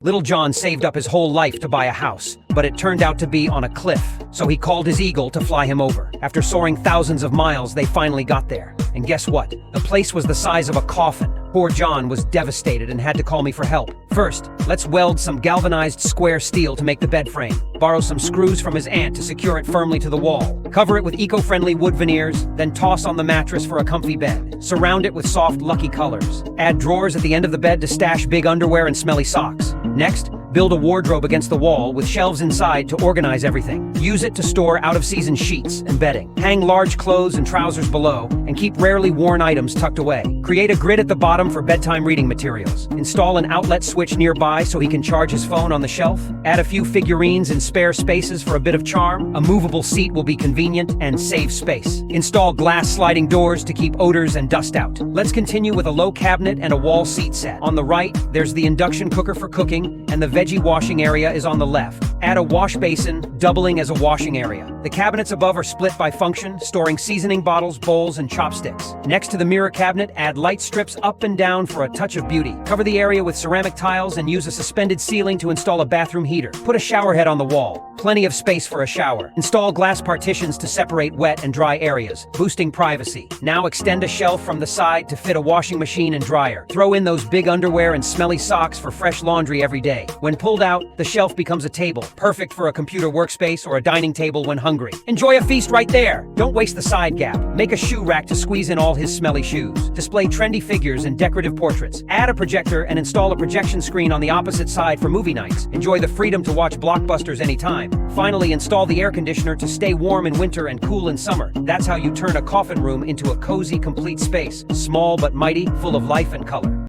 Little John saved up his whole life to buy a house, but it turned out to be on a cliff. So he called his eagle to fly him over. After soaring thousands of miles, they finally got there. And guess what? The place was the size of a coffin. Poor John was devastated and had to call me for help. First, let's weld some galvanized square steel to make the bed frame. Borrow some screws from his aunt to secure it firmly to the wall. Cover it with eco-friendly wood veneers, then toss on the mattress for a comfy bed. Surround it with soft, lucky colors. Add drawers at the end of the bed to stash big underwear and smelly socks. Next, build a wardrobe against the wall with shelves inside to organize everything. Use it to store out-of-season sheets and bedding. Hang large clothes and trousers below, and keep rarely worn items tucked away. Create a grid at the bottom for bedtime reading materials. Install an outlet switch nearby so he can charge his phone on the shelf. Add a few figurines in spare spaces for a bit of charm. A movable seat will be convenient and save space. Install glass sliding doors to keep odors and dust out. Let's continue with a low cabinet and a wall seat set. On the right, there's the induction cooker for cooking, and the veggie washing area is on the left. Add a wash basin, doubling as a washing area. The cabinets above are split by function, storing seasoning bottles, bowls, and chopsticks. Next to the mirror cabinet, add light strips up and down for a touch of beauty. Cover the area with ceramic tiles and use a suspended ceiling to install a bathroom heater. Put a shower head on the wall. Plenty of space for a shower. Install glass partitions to separate wet and dry areas, boosting privacy. Now extend a shelf from the side to fit a washing machine and dryer. Throw in those big underwear and smelly socks for fresh laundry every day. When pulled out, the shelf becomes a table, perfect for a computer workspace or a dining table when hungry. Enjoy a feast right there! Don't waste the side gap. Make a shoe rack to squeeze in all his smelly shoes. Display trendy figures and decorative portraits. Add a projector and install a projection screen on the opposite side for movie nights. Enjoy the freedom to watch blockbusters anytime. Finally, install the air conditioner to stay warm in winter and cool in summer. That's how you turn a coffin room into a cozy, complete space. Small but mighty, full of life and color.